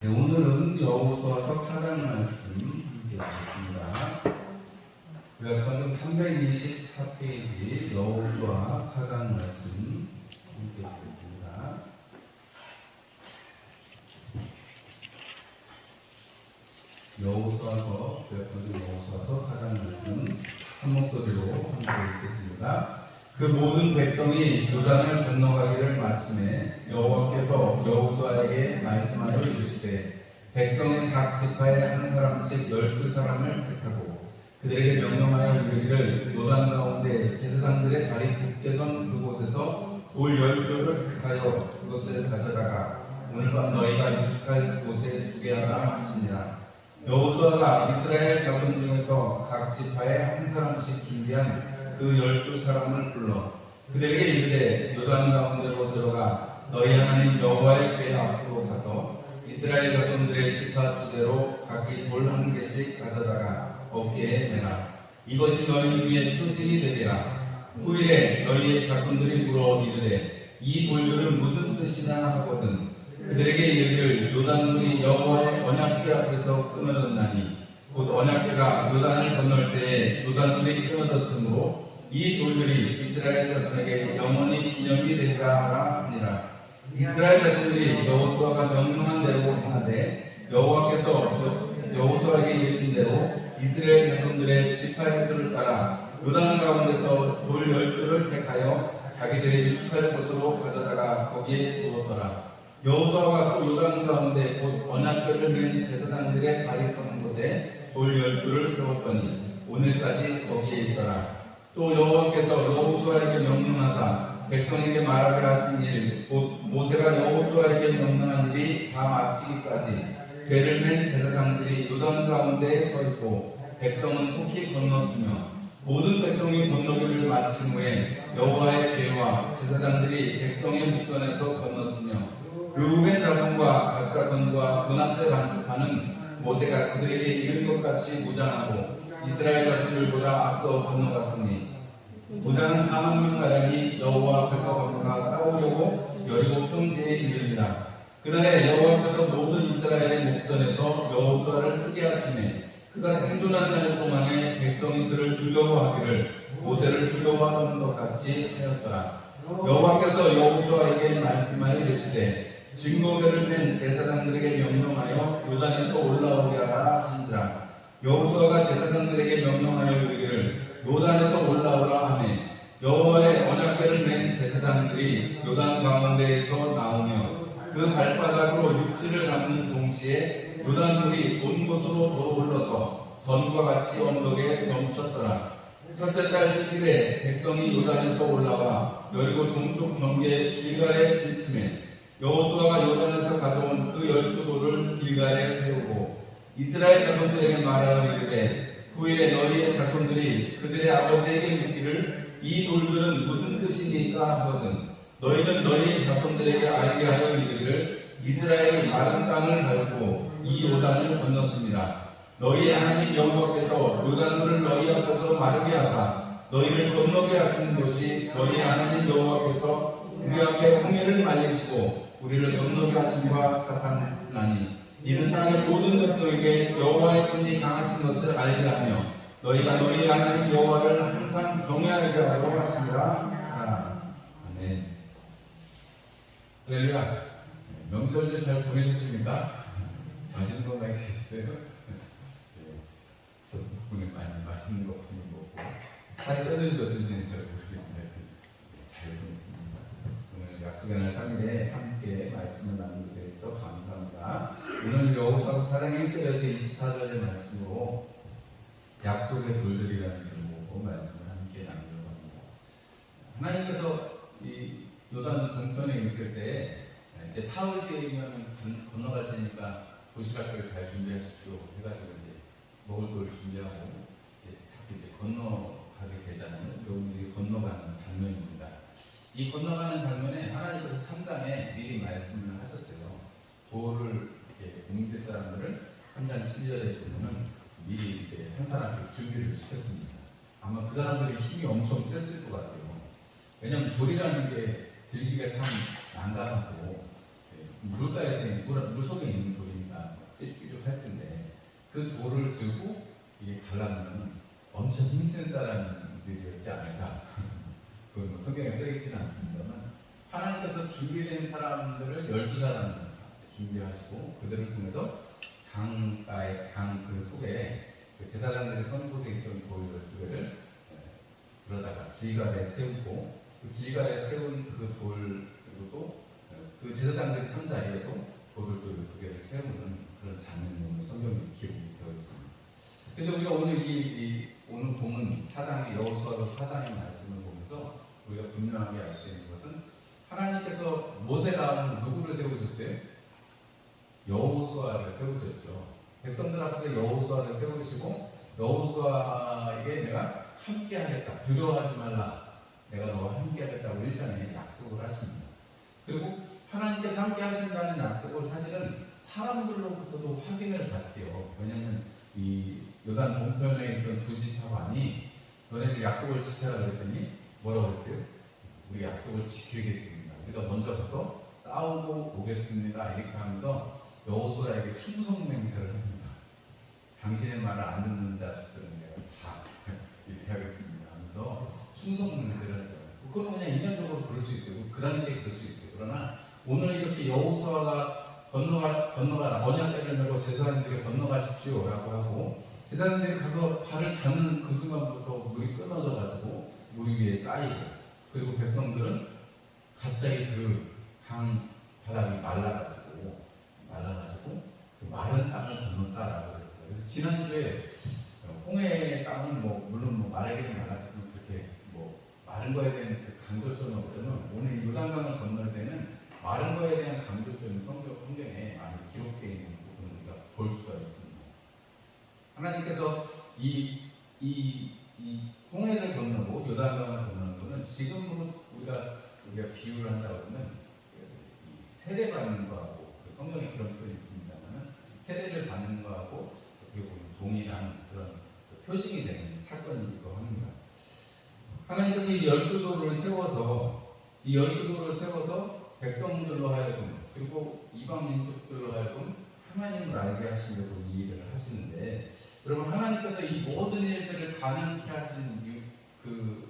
네, 오늘은 여호수아서 4장 말씀 함께 보겠습니다. 구약성경 324페이지 여호수아 4장 말씀 함께 보겠습니다. 여호수아서 구약성경 여호수아서 4장 말씀 한 목소리로 함께 읽겠습니다. 그 모든 백성이 요단을 건너가기를 마침에 여호와께서 여호수아에게 말씀하여 이르시되 백성의 각 지파에 한 사람씩 12사람을 택하고 그들에게 명령하여 이르기를 요단 가운데 제사장들의 발이 굳게 선 그곳에서 돌 12돌을 택하여 그것을 가져다가 오늘 밤 너희가 유숙할 그곳에 두게 하라 하시니라. 여호수아가 이스라엘 자손 중에서 각 지파에 한 사람씩 준비한 그 12사람을 불러 그들에게 이르되 요단 가운데로 들어가 너희 하나님 여호와의 궤 앞으로 가서 이스라엘 자손들의 지파 수대로 각기 돌 한 개씩 가져다가 어깨에 매라. 이것이 너희 중에 표징이 되리라. 후일에 너희의 자손들이 물어 이르되 이 돌들은 무슨 뜻이냐 하거든 그들에게 이르기를 요단물이 여호와의 언약궤 앞에서 끊어졌나니 곧 언약궤가 요단을 건널 때에 요단물이 끊어졌으므로 이 돌들이 이스라엘 자손에게 영원히 기념이 되리라 하라 하니라. 이스라엘 자손들이 여호수아가 명령한 대로 행하되 여호와께서 여호수아에게 이르신 대로 이스라엘 자손들의 지파의 수를 따라 요단 가운데서 돌 12돌을 택하여 자기들의 유숙할 곳으로 가져다가 거기에 두었더라. 여호수아가 또 요단 가운데 곧 언약궤를 맨 제사장들의 발이 서는 곳에 돌 12돌을 세웠더니 오늘까지 거기에 있더라. 또 여호와께서 여호수아에게 명령하사 백성에게 말하게 하신 일 곧 모세가 여호수아에게 명령한 일이 다 마치기까지 궤를 맨 제사장들이 요단 가운데에 서 있고 백성은 속히 건넜으며 모든 백성이 건너기를 마친 후에 여호와의 궤와 제사장들이 백성의 목전에서 건넜으며 르우벤 자손과 갓 자손과 므낫세 반지파는 모세가 그들에게 이른 것 같이 무장하고 이스라엘 자손들보다 앞서 건너갔으니 무장은 40,000가량이 여호와 앞에서 건너가 싸우려고 여리고 평지에 이르니라. 그날에 여호와께서 모든 이스라엘의 목전에서 여호수아를 크게 하시매 그가 생존한 날 동안에 백성이 그를 두려워하기를 모세를 두려워하던 것 같이 하였더라. 여호와께서 여호수아에게 말씀하여 이르시되 증거궤를 맨 제사장들에게 명령하여 요단에서 올라오게 하라 하신지라. 여호수아가 제사장들에게 명령하여 이르기를 요단에서 올라오라 하매 여호와의 언약궤를 맨 제사장들이 요단 가운데에서 나오며 그 발바닥으로 육지를 밟는 동시에 요단물이 온 곳으로 돌아올라서 전과 같이 언덕에 넘쳤더라. 첫째 달 10일에 백성이 요단에서 올라와 여리고 동쪽 경계의 길갈에 진침해 여호수아가 요단에서 가져온 그 12돌을 길갈에 세우고 이스라엘 자손들에게 말하여 이르되 후일에 너희의 자손들이 그들의 아버지에게 묻기를 이 돌들은 무슨 뜻이니까 하거든 너희는 너희의 자손들에게 알게 하여 이르기를 이스라엘이 마른 땅을 밟고 이 요단을 건넜습니다. 너희의 하나님 여호와께서 요단물을 너희 앞에서 마르게 하사 너희를 건너게 하신 곳이 너희의 하나님 여호와께서 우리 앞에 홍해를 말리시고 우리를 건너게 하심과 같았나니 이는 땅의 모든 백성에게 여호와의 손이 강하신 것을 알게 하며 너희가 너희 하나님 여호와를 항상 경외하게 하도록 하시니라. 아멘. 할렐루야. 명절들 잘 보내셨습니까? 맛있는 거 많이 드셨어요? 저도 덕분에 많이 맛있는 거 많이 먹고 살이 쪄든지 어쩐지 잘 모르겠는데 잘 보냈습니다. 오늘 약속의 날 3일에 함께 말씀을 나누게 돼서 감사합니다. 오늘 여호수아서 4장 1절에서 24절의 말씀으로 약속의 돌들이라는 제목으로 말씀을 함께 나누려고 합니다. 하나님께서 이 요단 동편에 있을 때 이제 사흘 뒤에면 건너갈 테니까 도시락을 잘 준비하십시오 해가지고 이제 먹을 걸 준비하고 이제 건너가게 되잖아요. 여기 건너가는 장면입니다. 이 건너가는 장면에 하나님께서 3장에 미리 말씀을 하셨어요. 돌을 이렇게 옮길 사람들을 3장 12절에 보면은 미리 이제 한 사람씩 준비를 시켰습니다. 아마 그 사람들의 힘이 엄청 셌을 것 같아요. 왜냐하면 돌이라는 게 들기가 참 난감하고 물가에서 물 속에 있는 돌이니까 가려면 엄청 힘센 사람들이었지 않을까. 그건 뭐 성경에 써있지는 않습니다만 하나님께서 준비된 사람들을 12사람을 준비하시고 그들을 통해서 강가의 강 그 속에 그 제사장들이 선 곳에 있던 돌 12개를 들어다가 길갈에 세우고 그 길갈에 세운 그 돌 그리고 또 그 제사장들이 선 자리에도 돌을 또 12개를 세우는 그런 장면이 성경에 기록이 되어 있습니다. 근데 우리가 오늘 오늘 보는 사장의 여호수아서 4장의 말씀을 보면서 우리가 분명하게 알 수 있는 것은 하나님께서 모세 다음 누구를 세우셨어요? 여호수아를 세우셨죠. 백성들 앞에서 여호수아를 세우시고 여호수아에게 내가 함께하겠다, 두려워하지 말라, 내가 너와 함께하겠다고 1장에 약속을 하십니다. 그리고 하나님께서 함께 하신다는 약속을 사실은 사람들로부터도 확인을 받지요. 왜냐하면 이 요단 동편에 있던 두 지파관이 너네들 약속을 지켜라 그랬더니 뭐라고 했어요? 우리 약속을 지키겠습니다. 우리가 먼저 가서 싸우고 오겠습니다. 이렇게 하면서 여호수아에게 충성 맹세를 합니다. 당신의 말을 안 듣는 자식들은 내가 다 이렇게 하겠습니다 하면서 충성 맹세를 하죠. 그건 그냥 인간적으로 그럴 수 있어요. 그 당시에 그럴 수 있어요. 그러나 오늘 이렇게 여호수아가 건너가라, 언약궤를 메고 제사장들이 건너가십시오 라고 하고 제사장들이 가서 발을 닿는 그 순간부터 물이 끊어져 가지고 물 위에 쌓이고 그리고 백성들은 갑자기 그 강 바닥이 말라가지고 그 마른 땅을 건넜다라고 그랬어요. 그래서 지난주에 홍해의 땅은 물론 마르기는 말랐지만 그렇게 마른 거에 대한 그 강조점이 없다면 오늘 요단강을 건널 때는 마른 거에 대한 강조점이 성경에 많이 기록되어 있는 부분을 우리가 볼 수가 있습니다. 하나님께서 이 홍해를 건너고 요단강을 건너는 것은 지금으로 우리가 비유를 한다고 하면 세례받는 거하고 성경에 그런 표현이 있습니다만 세례를 받는 거하고 어떻게 보면 동일한 그런 표징이 되는 사건이기도 합니다. 하나님께서 이 12돌을 세워서 백성들로 하여금 그리고 이방 민족들로 하여금 하나님을 알게 하시려고 이 일을 하시는데 여러분 하나님께서 이 모든 일들을 가능케 하신 그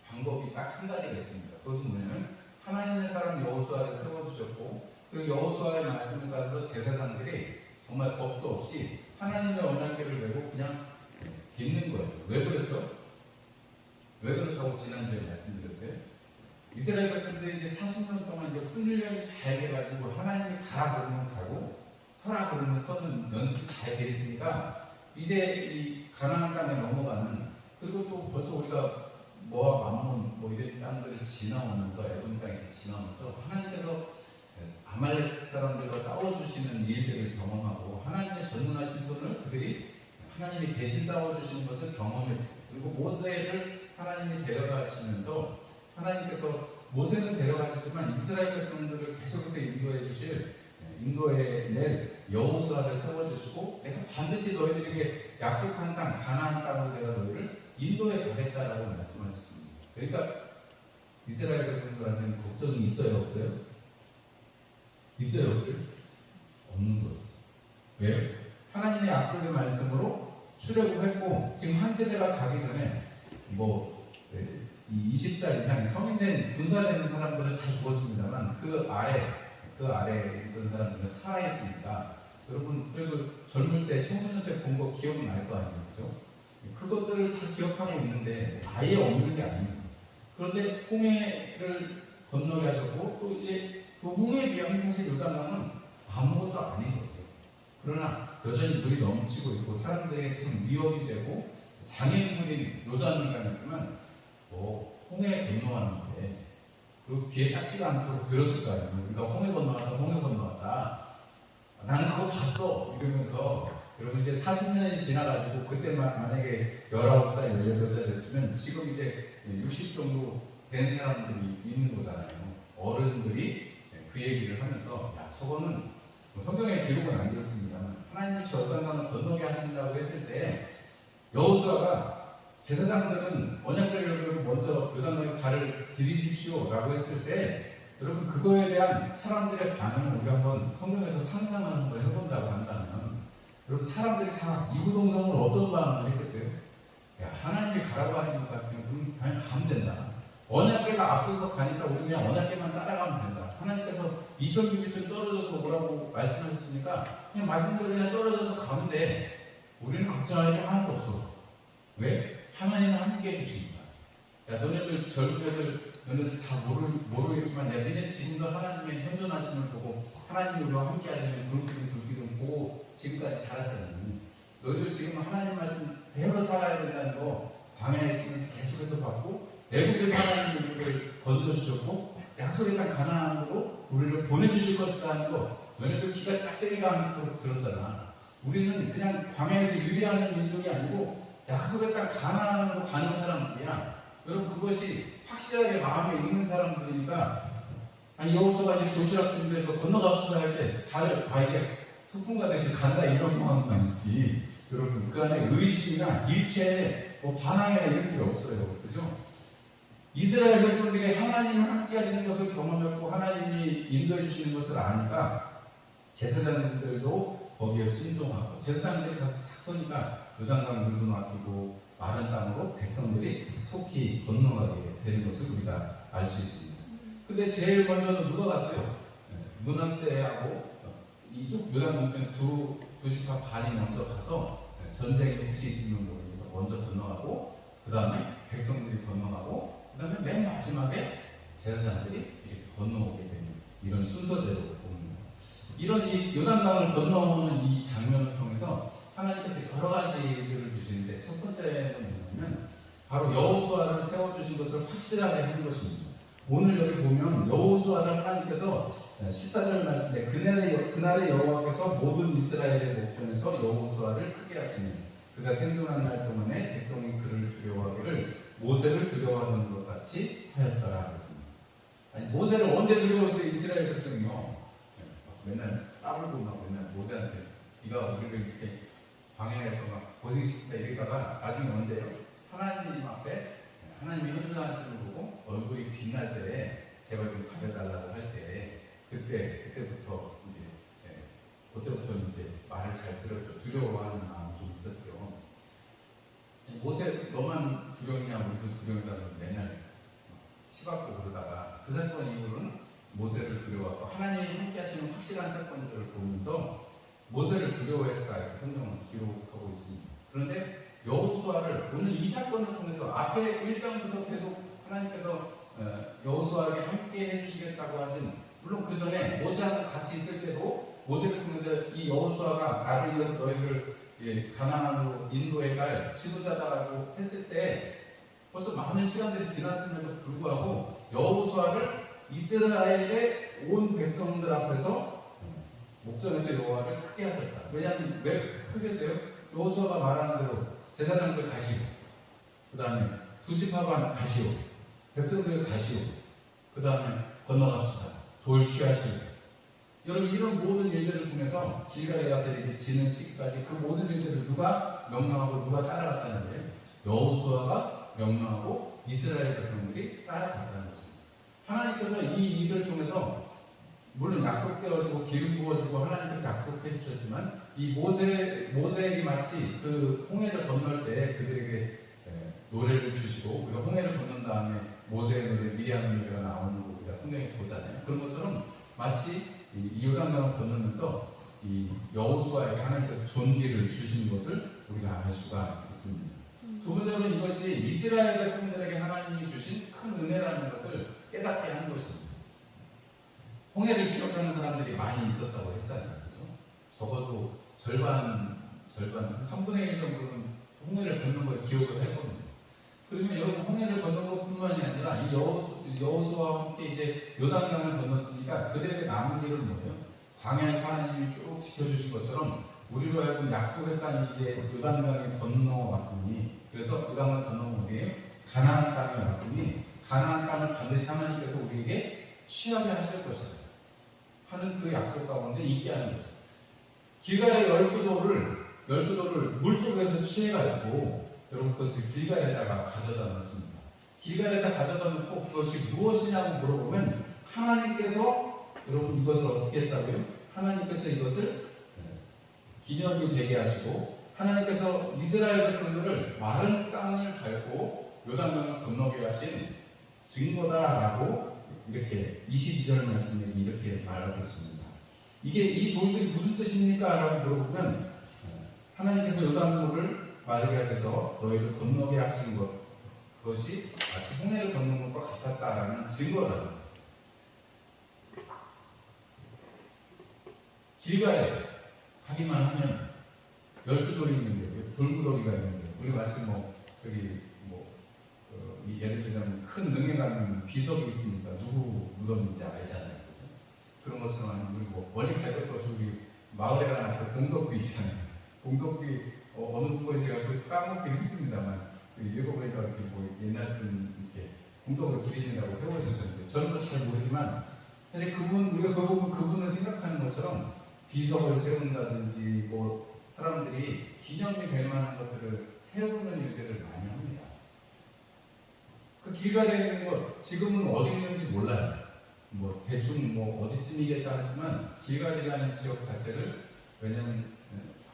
방법이 딱 한 가지가 있습니다. 그것은 뭐냐면 하나님의 사람 여호수아를 세워주셨고 그 여호수아의 말씀을 따라서 제사장들이 정말 겁도 없이 하나님의 언약궤를 메고 그냥 딛는 거예요. 왜 그렇죠? 왜 그렇다고 지난주에 말씀드렸어요? 이스라엘 백성들이 이제 40년 동안 이제 훈련이 잘 돼가지고 하나님이 가라 그러면 가고 서라 그러면 서는 연습이 잘 돼 있으니까 이제 이 가나안 땅에 넘어가는 그리고 또 벌써 우리가 모압, 암몬 이런 땅들을 지나오면서 에돔 땅에 지나오면서 하나님께서 아말렉 사람들과 싸워주시는 일들을 경험하고 하나님의 전능하신 손을 그들이 하나님이 대신 싸워주시는 것을 경험했고 그리고 모세를 하나님이 데려가시면서 하나님께서 모세는 데려가셨지만 이스라엘 백성들을 계속해서 인도해 낼 여호수아를 세워주시고 내가 반드시 너희들에게 약속한 땅 가나안 땅으로 내가 너희를 인도해 가겠다라고 말씀하셨습니다. 그러니까 이스라엘 백성들한테는 걱정이 있어요 없어요? 있어요 없어요? 없는 거죠. 왜요? 하나님의 약속의 말씀으로 출애굽했고 지금 한 세대가 가기 전에 20살 이상이 성인된 군사되는 사람들은 다 죽었습니다만 그 아래 있던 사람들은 살아있으니까 여러분 그래도 젊을 때 청소년 때 본 거 기억이 날 거 아니에요, 그죠? 그것들을 다 기억하고 있는데 아예 없는 게 아니에요. 그런데 홍해를 건너게 하셨고 또 이제 그 홍해에 비하면 사실 요단강은 아무것도 아닌 거죠. 그러나 여전히 물이 넘치고 있고 사람들에게 참 위협이 되고 장애물인 요단강이지만 홍해 건너왔는데 그리고 귀에 닿지가 않도록 들었을 거 아니에요. 우리가 홍해 건너왔다. 나는 그거 봤어. 이러면서 여러분 이제 40년이 지나가지고 그때 만약에 19살, 18살 됐으면 지금 이제 60 정도 된 사람들이 있는 거잖아요. 어른들이 그 얘기를 하면서 야 저거는 성경에 기록은 안 들었습니다만 하나님이 저 요단강을 건너게 하신다고 했을 때 여호수아가 제사장들은 언약궤를 먼저 요단강에 발을 디디십시오 라고 했을 때 여러분 그거에 대한 사람들의 반응을 우리가 한번 성경에서 상상을 한번 해본다고 한다면 여러분 사람들이 다 이구동성으로 어떤 마음을 했겠어요? 야, 하나님이 가라고 하시니까 그냥 가면 된다. 언약궤가 앞서서 가니까 우리 그냥 언약궤만 따라가면 된다. 하나님께서 2000m 떨어져서 오라고 말씀하셨으니까 그냥 말씀대로 그냥 떨어져서 가면 돼. 우리는 걱정할 게 하나도 없어. 왜? 하나님은 함께 해주시니까. 야, 너네들 젊은 애들 너네들 다 모르겠지만 야, 너네 지금도 하나님의 현존하심을 보고 하나님이 우리와 함께 하시는 불기둥 보고 지금까지 자랐잖아요. 너희들 지금 하나님 말씀 배워 살아야 된다는 거 광야에 있으면서 계속해서 받고 애국에서 하나님이 우리를 건져주셨고 약속의 땅 가나안으로 우리를 보내주실 것이라는 거 너네들 기가 깍쟁이가 않도록 들었잖아. 우리는 그냥 광야에서 유리하는 민족이 아니고 약속의 땅 가나안으로 가는 사람들이야. 여러분 그것이 확실하게 마음에 있는 사람들이니까 아니 여호수아가 이제 도시락 준비해서 건너갑시다 할 때 다들 이게 소풍 가듯이 간다 이런 마음만 있지. 여러분 그 안에 의심이나 일체 반항이나 이런 게 없어요. 그죠? 이스라엘 백성들이 하나님을 함께 하시는 것을 경험했고 하나님이 인도해 주시는 것을 아니까 제사장들도 거기에 순종하고 제사장들이 가서 탁 서니까 요단강 물도 막히고 마른 땅으로 백성들이 속히 건너가게 되는 것을 우리가 알 수 있습니다. 근데 제일 먼저는 누가 갔어요? 므낫세하고 이쪽 요단강 두 지파 반이 먼저 가서 전쟁이 혹시 있으면 모르니까 먼저 건너가고 그 다음에 백성들이 건너가고 그 다음에 맨 마지막에 제사장들이 이렇게 건너오게 되는 이런 순서대로 봅니다. 이런 이 요단강을 건너오는 이 장면을 통해서 하나님께서 여러 가지 일들을 주시는데 첫 번째는 뭐냐면 바로 여호수아를 세워주신 것을 확실하게 한 것입니다. 오늘 여기 보면 여호수아를 하나님께서 14절 말씀에 그날의 여호와께서 모든 이스라엘의 목전에서 여호수아를 크게 하시니 그가 생존한 날 동안에 백성이 그를 두려워하기를 모세를 두려워하는 것 같이 하였더라 하겠습니다. 아니 모세를 언제 두려워했어요? 이스라엘 백성이요. 맨날 따블고 막 맨날 모세한테 네가 우리를 이렇게 광야에서 막 고생시키다 이러다가 나중에 언제요? 하나님 앞에 하나님이 현존하시는 보고 얼굴이 빛날 때에 제발 좀 가려달라고 할 때 그때부터 이제 말을 잘 들었죠. 두려워하는 마음이 좀 있었죠. 모세 너만 두려우냐 우리도 두려우냐고 맨날 치받고 그러다가 그 사건 이후로는 모세를 두려워하고 하나님이 함께 하시는 확실한 사건들을 보면서 모세를 두려워했다 이렇게 성경은 기록하고 있습니다. 그런데 여호수아를 오늘 이 사건을 통해서 앞에 1장부터 계속 하나님께서 여호수아에게 함께 해주시겠다고 하신 물론 그 전에 모세하고 같이 있을 때도 모세를 통해서 이 여호수아가 나를 위해서 너희를 가나안으로 인도해 갈 지도자다라고 했을 때 벌써 많은 시간들이 지났음에도 불구하고 여호수아를 이스라엘의 온 백성들 앞에서 목전에서 여호와를 크게 하셨다. 왜냐하면 왜 크게 했어요? 여호수아가 말하는 대로 제사장들 가시오, 그 다음에 두 지파반 가시오, 백성들 가시오, 그 다음에 건너갑시다, 돌 취하시오. 여러분 이런 모든 일들을 통해서 길갈에 가서 이렇게 지는 치기까지 그 모든 일들을 누가 명령하고 누가 따라갔다는 거예요? 여호수아가 명령하고 이스라엘 백성들이 따라갔다는 것입니다. 하나님께서 이 일을 통해서 물론 약속되어지고 기름 부어지고 하나님께서 약속해 주셨지만 이 모세에게 마치 그 홍해를 건널 때 그들에게 노래를 주시고 우리가 홍해를 건넌 다음에 모세의 노래 미리암 노래가 나오는 거 우리가 성경에 보잖아요. 그런 것처럼 마치 이 요단강을 건너면서 이 여호수아에게 하나님께서 존귀를 주신 것을 우리가 알 수가 있습니다. 두 번째로는 이것이 이스라엘 백성들에게 하나님이 주신 큰 은혜라는 것을 깨닫게 하는 것입니다. 홍해를 기억하는 사람들이 많이 있었다고 했잖아요. 그렇죠? 적어도 절반 한 3분의 1 정도는 홍해를 건넌 걸 기억을 했거든요. 그러면 여러분 홍해를 건넌 것뿐만이 아니라 이 여호수아와 함께 이제 요단강을 건넜으니까 그들에게 남은 일은 뭐예요? 광야에서 하나님이 쭉 지켜주신 것처럼 우리로 하여금 약속의 땅이 이제 요단강에 건너왔으니 그래서 요단강을 건너면 어디에요? 가나안 땅에 왔으니 가나안 땅을 반드시 하나님께서 우리에게 취하게 하실 것이다 하는 그 약속 가운데 있게 하는 거죠. 길갈의 12돌을 물속에서 취해가지고 여러분 그것을 길갈에다가 가져다 놓습니다. 길갈에다 가져다 놓고 그것이 무엇이냐고 물어보면 하나님께서 여러분 이것을 어떻게 했다고요? 하나님께서 이것을 기념이 되게 하시고 하나님께서 이스라엘 백성들을 마른 땅을 밟고 요단강을 건너게 하신 증거다라고 이렇게 22절 말씀에 이렇게 말하고 있습니다. 이게 이 돌들이 무슨 뜻입니까? 라고 물어보면 하나님께서 요단강을 마르게 하셔서 너희를 건너게 하신 그것이 마치 홍해를 건넌 것과 같았다라는 증거다. 길가에 가기만 하면 12돌이 있는데 돌무더기가 있는데 우리 마치 예를 들자면 큰 능에 가면 비석이 있으니까 누구 무덤인지 알잖아요. 그죠? 그런 것처럼 우리 멀리 갈것도 없이 우리 마을에 가면 그 공덕비 있잖아요. 공덕비 어느 부분에 제가 그 까먹긴 했습니다만 읽어보니까 이렇게 옛날 분 이렇게 공덕을 기리느라고 세워주셨는데 저는 잘 모르지만 사실 우리가 그분을 생각하는 것처럼 비석을 세운다든지 사람들이 기념이 될 만한 것들을 세우는 일들을 많이 합니다. 그 길가에 있는 것 지금은 어디 있는지 몰라요. 대충 어디쯤이겠다 하지만 길갈이라는 지역 자체를 왜냐하면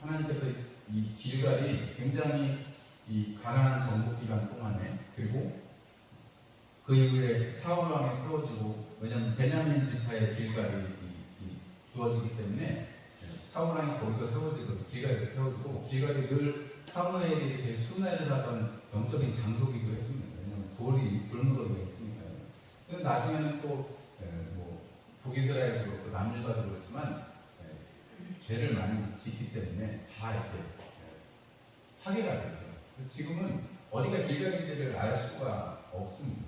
하나님께서 이 길갈이 굉장히 이 가나안 정복 기간 동안에 그리고 그 이후에 사울 왕이 세워지고 왜냐하면 베냐민 지파의 길갈이 주어지기 때문에 사울 왕이 거기서 세워지고 길갈에서 세워지고 길갈이 늘 사무엘이 이렇게 순회를 하던 영적인 장소이기도 했습니다. 왜냐하면 돌무더기가 있으니까요. 근데 나중에는 또 북이스라엘도 그렇고 남유다도 그렇지만 죄를 많이 짓기 때문에 다 이렇게 파괴가 되죠. 그래서 지금은 어디가 길갈인지를 알 수가 없습니다.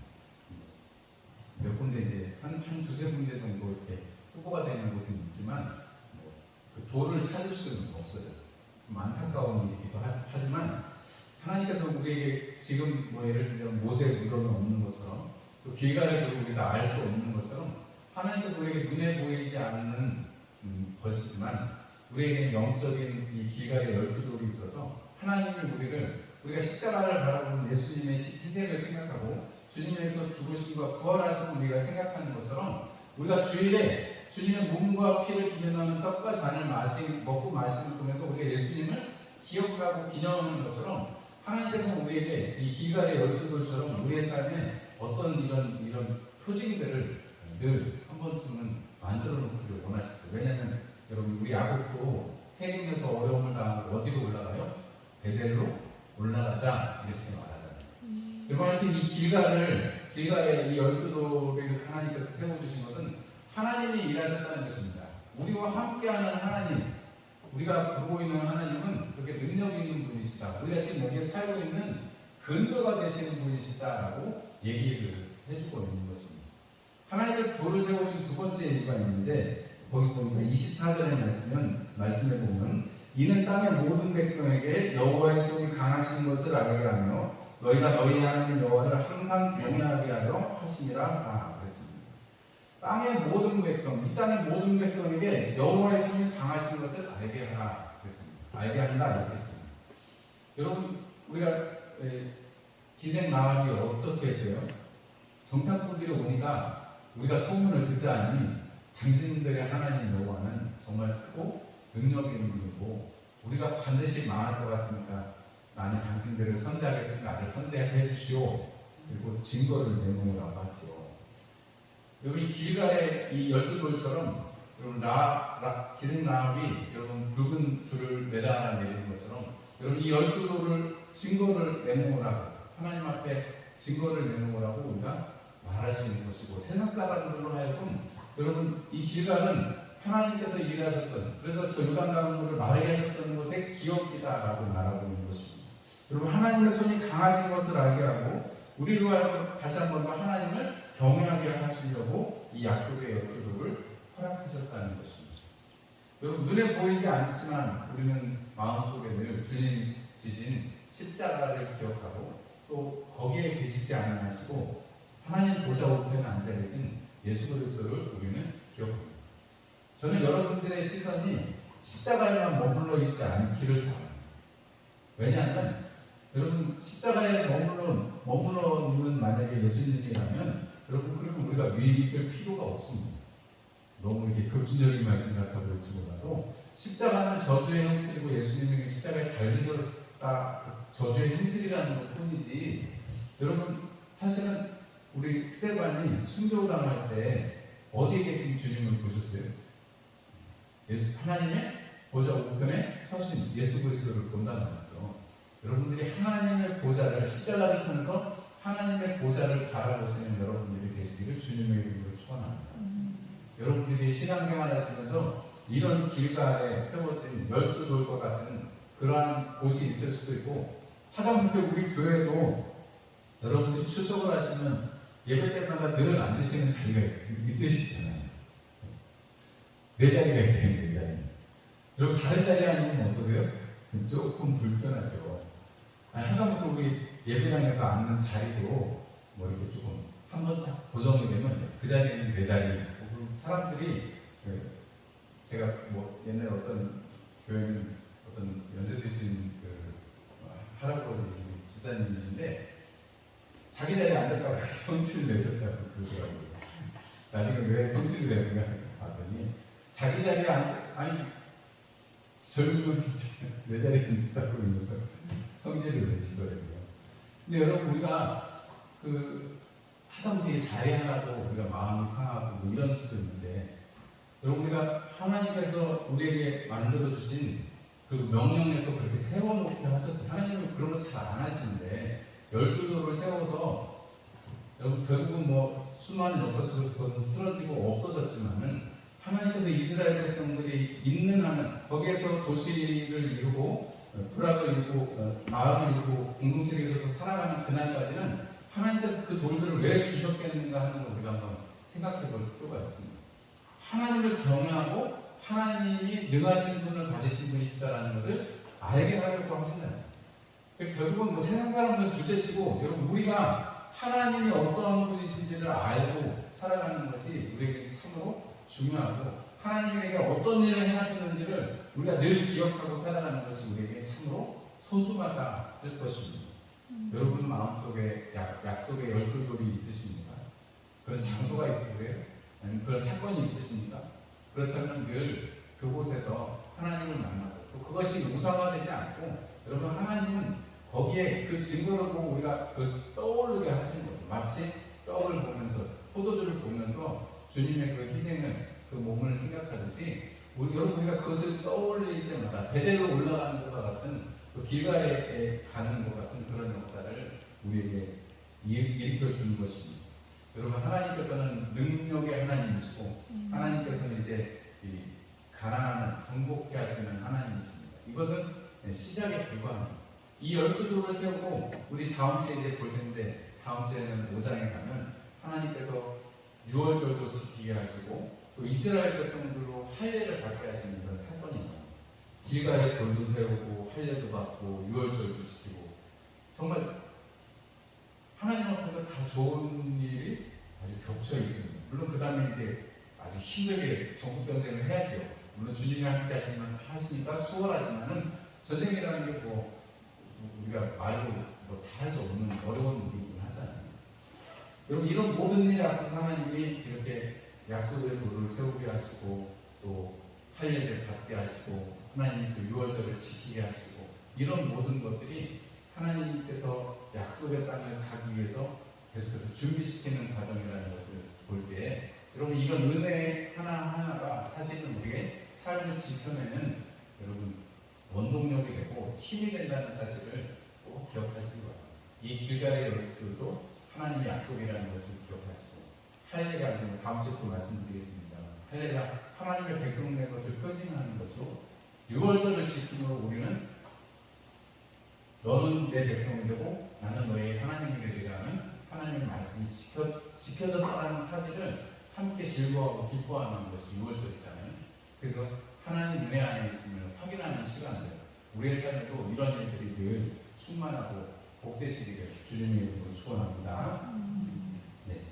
몇 군데 이제 한 두세 군데 정도 이렇게 후보가 되는 곳은 있지만 그 돌을 찾을 수는 없어요. 좀 안타까운 일이기도 하지만 하나님께서 우리에게 지금 예를 들자면 모세의 무덤이 없는 것처럼 또 길갈에도 우리가 알 수 없는 것처럼 하나님께서 우리에게 눈에 보이지 않는 것이지만 우리에게는 영적인 이 길갈의 12돌이 있어서 하나님이 우리가 십자가를 바라보는 예수님의 희생을 생각하고 주님에서 죽으심과 부활하심을 우리가 생각하는 것처럼 우리가 주일에 주님의 몸과 피를 기념하는 떡과 잔을 먹고 마시는 통해서 우리가 예수님을 기억하고 기념하는 것처럼 하나님께서 우리에게 이 길갈의 12돌처럼 우리의 삶에 어떤 이런 표징들을 늘 한 번쯤은 만들어 놓기를 원하시죠. 왜냐하면 여러분 우리 야곱도 세겜에서 어려움을 당하고 어디로 올라가요? 베델로 올라가자 이렇게 말하잖아요. 여러분 하여튼 이 길갈의 이 12돌을 하나님께서 세워주신 것은 하나님이 일하셨다는 것입니다. 우리와 함께하는 하나님, 우리가 부르고 있는 하나님은 그렇게 능력 있는 분이시다. 우리가 지금 여기에 살고 있는 근거가 되시는 분이시다라고 얘기를 해주고 있는 것입니다. 하나님께서 돌을 세우신 두 번째 이유가 있는데 거기 보니까 24절의 말씀에 보면 이는 땅의 모든 백성에게 여호와의 손이 강하신 것을 알게 하며 너희가 너희 하나님 여호와를 항상 경외하게 하려 하심이라 그랬습니다. 땅의 모든 백성, 이 땅의 모든 백성에게 여호와의 손이 강하신 것을 알게 하라 그랬습니다. 알게 한다 이렇게 했습니다. 여러분 우리가 기생 나합이 어떻게 했어요? 정탐꾼들이 오니까 우리가 소문을 듣지 않니 당신들의 하나님 여호와는 정말 크고 능력 있는 분이고 우리가 반드시 망할 것 같으니까 나는 당신들을 선대하겠으니까 나를 선대해 주시오. 그리고 증거를 내놓으라고 하죠. 여러분 이 길갈의 이 12돌처럼 여러분 기생 라합이 여러분 붉은 줄을 매달아 내리는 것처럼 여러분 이 12돌을 증거를 내놓으라고 하나님 앞에 증거를 내놓으라고 우리가 말할 수 있는 것이고 세상 사람들로 하여금 여러분 이 길갈은 하나님께서 일하셨던 그래서 저 요단강물을 마르게 하셨던 것의 기억이다라고 말하고 있는 것입니다. 여러분 하나님의 손이 강하신 것을 알게 하고 우리로 하여금 다시 한 번 더 하나님을 경외하게 하시려고 이 약속의 12돌을 허락하셨다는 것입니다. 여러분 눈에 보이지 않지만 우리는 마음속에 늘 주님 지신 십자가를 기억하고 또 거기에 계시지 않으시고 하나님 보좌 우편에 앉아 계신 예수 그리스도를 우리는 기억합니다. 저는 여러분들의 시선이 십자가에만 머물러 있지 않기를 바랍니다. 왜냐하면 여러분 십자가에 머물러 있는 만약에 예수님이라면 여러분 그러면 우리가 위에 있을 필요가 없습니다. 너무 이게 급진적인 말씀 같아 보일지 몰라도 십자가는 저주의 형틀이고 예수님이 십자가에 달리셨다 그 저주의 형틀이라는 것 뿐이지 여러분 사실은 우리 스테반이 순교당할 때 어디에 계신 주님을 보셨어요? 하나님의 보좌 우편에 서신 예수 그리스도를 본단 말이죠. 여러분들이 하나님의 보좌를 십자가를 통해서 하나님의 보좌를 바라보시는 여러분들이 되시기를 주님의 이름으로 축원합니다. 여러분들이 신앙생활 하시면서 이런 길가에 세워진 12돌과 같은 그러한 곳이 있을 수도 있고 하다못해 우리 교회도 여러분들이 출석을 하시면 예배 때마다 늘 앉으시는 자리가 있으시잖아요. 내 자리가 있잖아요. 내 자리. 여러분 다른 자리에 앉으면 어떠세요? 조금 불편하죠. 하다못해 우리 예배당에서 앉는 자리도 뭐 이렇게 조금 한번 딱 고정이 되면 그 자리는 내 자리. 사람들이 제가 뭐 옛날에 어떤 교회는 어떤 연세 드신 그 할아버지 집사님이신데 자기 자리에 앉았다고 성실을 내셨다고 그러더라고요. 나중에 왜 성실을 내는가 봤더니 자기 자리에 아니 젊은 분이 내 자리에 앉았다고 그러면서 성질을 내시더라고요. 근데 여러분 우리가 그 하다못해 자리 하나도 우리가 마음이 상하고 뭐 이런 수도 있는데 여러분 우리가 하나님께서 우리에게 만들어주신 그 명령에서 그렇게 세워놓게 하셨어요. 하나님은 그런 거 잘 안 하시는데 12돌을 세워서 여러분 결국은 뭐 수많은 역사 속에서 그것은 쓰러지고 없어졌지만은 하나님께서 이스라엘 백성들이 있는 한은 거기에서 도시를 이루고 부락을 이루고 마을을 이루고 공동체를 이루어서 살아가는 그날까지는 하나님께서 그 돌들을 왜 주셨겠는가 하는 걸 우리가 한번 생각해 볼 필요가 있습니다. 하나님을 경외하고 하나님이 능하신 손을 가지신 분이시다라는 것을 알게 하려고 하신다는 거예요. 결국은 뭐 세상 사람들은 둘째치고 여러분 우리가 하나님이 어떠한 분이신지를 알고 살아가는 것이 우리에게 참으로 중요하고 하나님에게 어떤 일을 행하셨는지를 우리가 늘 기억하고 살아가는 것이 우리에게 참으로 소중하다 할 것입니다. 여러분 마음속에 약속의 12돌이 있으십니까? 그런 장소가 있으세요? 아니면 그런 사건이 있으십니까? 그렇다면 늘 그곳에서 하나님을 만나고 또 그것이 우상화되지 않고 여러분 하나님은 거기에 그 증거를 보고 우리가 그 떠오르게 하시는 거죠. 마치 떡을 보면서 포도주를 보면서 주님의 그 희생을 그 몸을 생각하듯이 여러분 우리가 그것을 떠올릴 때마다 베델로 올라가는 것과 같은 또 길가에 가는 것 같은 그런 역사를 우리에게 일으켜 주는 것입니다. 여러분 하나님께서는 능력의 하나님이시고 하나님께서는 이제 이 가난함을 정복케 하시는 하나님이십니다. 이것은 시작에 불과합니다. 이 12돌을 세우고 우리 다음 주에 이제 볼 텐데 다음 주에는 5장에 가면 하나님께서 유월절도 지키게 하시고 또 이스라엘 백성들로 할례를 받게 하시는 그런 사건이 나옵니다. 길가에 돌도 세우고 할례도 받고 유월절도 지키고 정말 하나님 앞에서 다 좋은 일이 아주 겹쳐 있습니다. 물론 그 다음에 이제 아주 힘들게 전국 전쟁을 해야죠. 물론 주님이 함께 하시니까 수월하지만은 전쟁이라는 게 뭐 우리가 말로 뭐 다 할 수 없는 어려운 일이긴 하잖아요. 여러분 이런 모든 일에 앞서서 하나님이 이렇게 약속의 돌을 세우게 하시고 또 할례를 받게 하시고 하나님이 또 유월절을 지키게 하시고 이런 모든 것들이 하나님께서 약속의 땅을 가기 위해서 계속해서 준비시키는 과정이라는 것을 볼 때 여러분 이런 은혜 하나하나가 사실은 우리의 삶을 지켜내는 여러분 원동력이 되고 힘이 된다는 사실을 꼭 기억하시기 바랍니다. 이 길가의 여러분들도 하나님의 약속이라는 것을 기억하시고 할례가 이제 다음 주에 또 말씀드리겠습니다. 할례가 하나님의 백성 된 것을 표징하는 것으로 유월절을 지킴으로 우리는 너는 내 백성이 되고 나는 너의 하나님이 되리라는 하나님의 말씀이 지켜졌다는 사실을 함께 즐거워하고 기뻐하는 것이 유월절이잖아요. 그래서 하나님 은혜 안에 있으면 확인하는 시간들 우리의 삶에도 이런 일들이 늘 충만하고 복되시기를 주님의 이름으로 축원합니다. 네,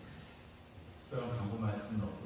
특별한 광고 말씀은 없고요.